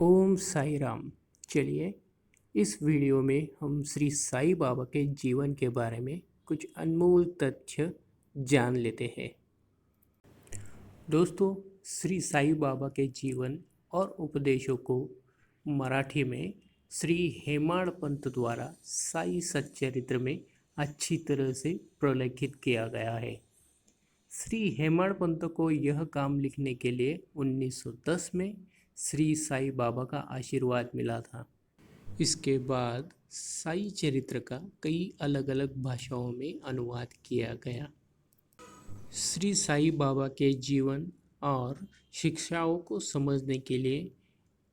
ओम साई राम। चलिए इस वीडियो में हम श्री साई बाबा के जीवन के बारे में कुछ अनमोल तथ्य जान लेते हैं। दोस्तों, श्री साई बाबा के जीवन और उपदेशों को मराठी में श्री हेमाड़ पंत द्वारा साई सच्चरित्र में अच्छी तरह से प्रलेखित किया गया है। श्री हेमाड़ पंत को यह काम लिखने के लिए 1910 में श्री साई बाबा का आशीर्वाद मिला था। इसके बाद साई चरित्र का कई अलग अलग भाषाओं में अनुवाद किया गया। श्री साई बाबा के जीवन और शिक्षाओं को समझने के लिए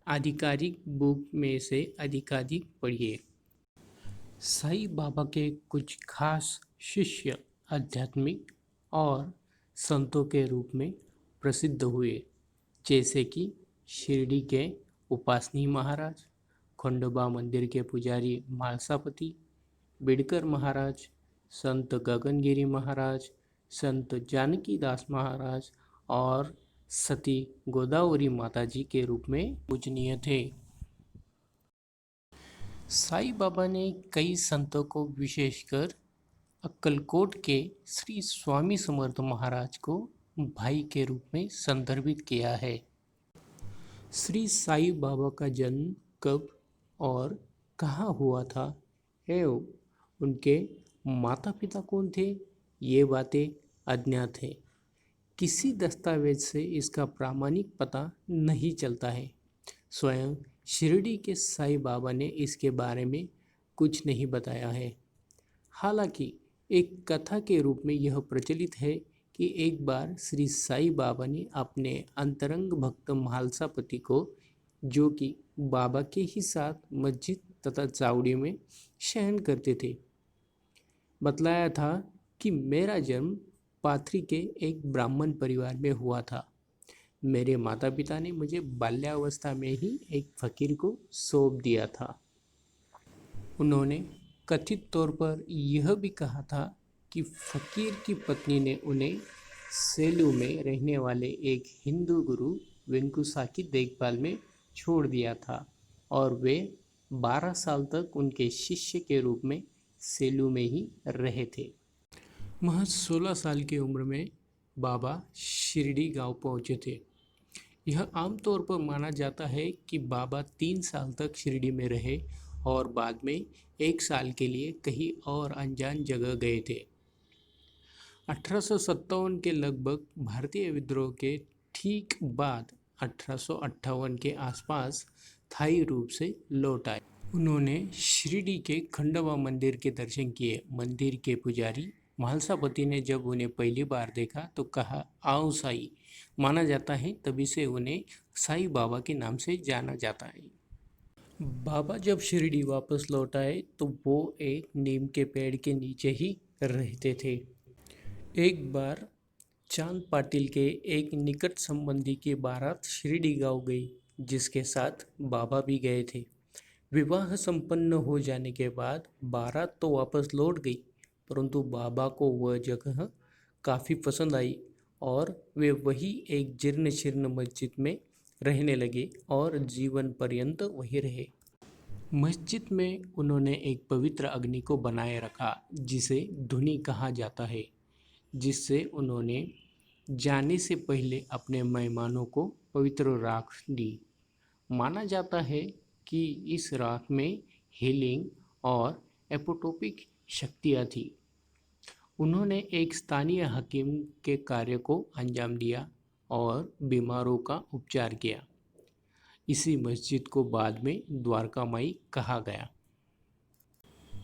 आधिकारिक बुक में से अधिकाधिक पढ़िए। साई बाबा के कुछ खास शिष्य आध्यात्मिक और संतों के रूप में प्रसिद्ध हुए, जैसे कि शिरडी के उपासनी महाराज, खंडोबा मंदिर के पुजारी मालसापति, बिडकर महाराज, संत गगनगिरी महाराज, संत जानकी दास महाराज और सती गोदावरी माता जी के रूप में पूजनीय थे। साई बाबा ने कई संतों को, विशेषकर अक्कलकोट के श्री स्वामी समर्थ महाराज को भाई के रूप में संदर्भित किया है। श्री साई बाबा का जन्म कब और कहाँ हुआ था एवं उनके माता पिता कौन थे, ये बातें अज्ञात है। किसी दस्तावेज से इसका प्रामाणिक पता नहीं चलता है। स्वयं शिरडी के साई बाबा ने इसके बारे में कुछ नहीं बताया है। हालांकि एक कथा के रूप में यह प्रचलित है कि एक बार श्री साई बाबा ने अपने अंतरंग भक्त म्हालसापति को, जो कि बाबा के ही साथ मस्जिद तथा चावड़ी में शयन करते थे, बतलाया था कि मेरा जन्म पाथरी के एक ब्राह्मण परिवार में हुआ था। मेरे माता पिता ने मुझे बाल्यावस्था में ही एक फकीर को सौंप दिया था। उन्होंने कथित तौर पर यह भी कहा था कि फकीर की पत्नी ने उन्हें सेलू में रहने वाले एक हिंदू गुरु वेंकुसा की देखभाल में छोड़ दिया था और वे 12 साल तक उनके शिष्य के रूप में सेलू में ही रहे थे। महज 16 साल की उम्र में बाबा शिरडी गांव पहुंचे थे। यह आमतौर पर माना जाता है कि बाबा 3 साल तक शिरडी में रहे और बाद में 1 साल के लिए कहीं और अनजान जगह गए थे। 1857 के लगभग भारतीय विद्रोह के ठीक बाद 1858 के आसपास स्थायी रूप से लौट आए। उन्होंने शिरडी के खंडोबा मंदिर के दर्शन किए। मंदिर के पुजारी म्हालसापति ने जब उन्हें पहली बार देखा तो कहा, आओ साई। माना जाता है तभी से उन्हें साई बाबा के नाम से जाना जाता है। बाबा जब शिरडी वापस लौट आए तो वो एक नीम के पेड़ के नीचे ही रहते थे। एक बार चांद पाटिल के एक निकट संबंधी की बारात शिरडी गांव गई, जिसके साथ बाबा भी गए थे। विवाह संपन्न हो जाने के बाद बारात तो वापस लौट गई, परंतु बाबा को वह जगह काफ़ी पसंद आई और वे वही एक जीर्ण शीर्ण मस्जिद में रहने लगे और जीवन पर्यंत वही रहे। मस्जिद में उन्होंने एक पवित्र अग्नि को बनाए रखा, जिसे धुनी कहा जाता है, जिससे उन्होंने जाने से पहले अपने मेहमानों को पवित्र राख दी। माना जाता है कि इस राख में हीलिंग और एपोटोपिक शक्तियाँ थी। उन्होंने एक स्थानीय हकीम के कार्य को अंजाम दिया और बीमारों का उपचार किया। इसी मस्जिद को बाद में द्वारका माई कहा गया।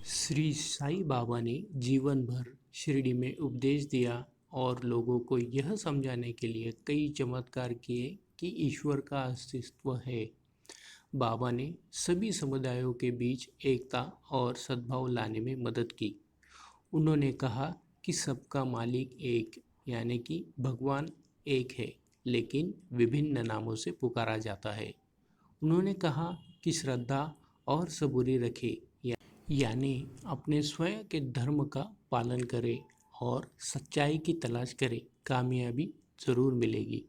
श्री साई बाबा ने जीवन भर शिरडी में उपदेश दिया और लोगों को यह समझाने के लिए कई चमत्कार किए कि ईश्वर का अस्तित्व है। बाबा ने सभी समुदायों के बीच एकता और सद्भाव लाने में मदद की। उन्होंने कहा कि सबका मालिक एक, यानी कि भगवान एक है, लेकिन विभिन्न नामों से पुकारा जाता है। उन्होंने कहा कि श्रद्धा और सबूरी रखें, यानी अपने स्वयं के धर्म का पालन करें और सच्चाई की तलाश करें, कामयाबी ज़रूर मिलेगी।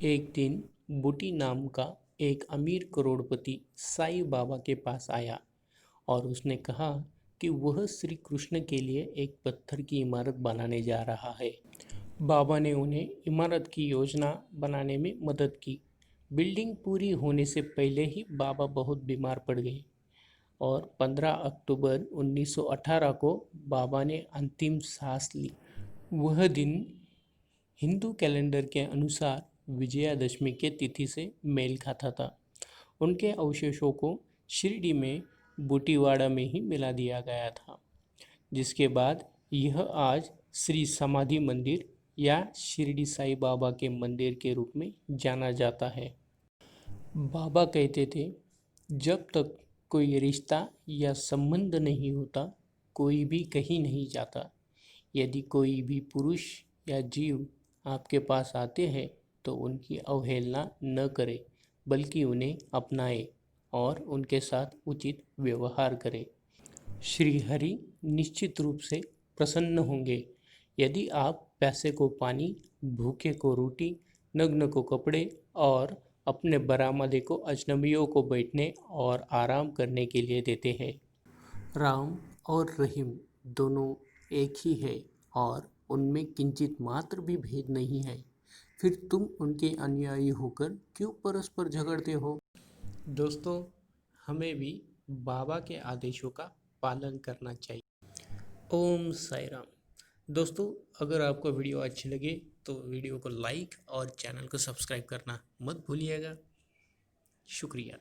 एक दिन बूटी नाम का एक अमीर करोड़पति साईं बाबा के पास आया और उसने कहा कि वह श्री कृष्ण के लिए एक पत्थर की इमारत बनाने जा रहा है। बाबा ने उन्हें इमारत की योजना बनाने में मदद की। बिल्डिंग पूरी होने से पहले ही बाबा बहुत बीमार पड़ गए और 15 अक्टूबर 1918 को बाबा ने अंतिम सांस ली। वह दिन हिंदू कैलेंडर के अनुसार विजयादशमी के तिथि से मेल खाता था। उनके अवशेषों को शिरडी में बूटीवाड़ा में ही मिला दिया गया था, जिसके बाद यह आज श्री समाधि मंदिर या शिरडी साईं बाबा के मंदिर के रूप में जाना जाता है। बाबा कहते थे, जब तक कोई रिश्ता या संबंध नहीं होता, कोई भी कहीं नहीं जाता। यदि कोई भी पुरुष या जीव आपके पास आते हैं तो उनकी अवहेलना न करें, बल्कि उन्हें अपनाएं और उनके साथ उचित व्यवहार करें। श्री हरि निश्चित रूप से प्रसन्न होंगे यदि आप प्यासे को पानी, भूखे को रोटी, नग्न को कपड़े और अपने बरामदे को अजनबियों को बैठने और आराम करने के लिए देते हैं। राम और रहीम दोनों एक ही है और उनमें किंचित मात्र भी भेद नहीं है। फिर तुम उनके अनुयायी होकर क्यों परस्पर झगड़ते हो? दोस्तों, हमें भी बाबा के आदेशों का पालन करना चाहिए। ओम साई राम। दोस्तों, अगर आपको वीडियो अच्छी लगे तो वीडियो को लाइक और चैनल को सब्सक्राइब करना मत भूलिएगा। शुक्रिया।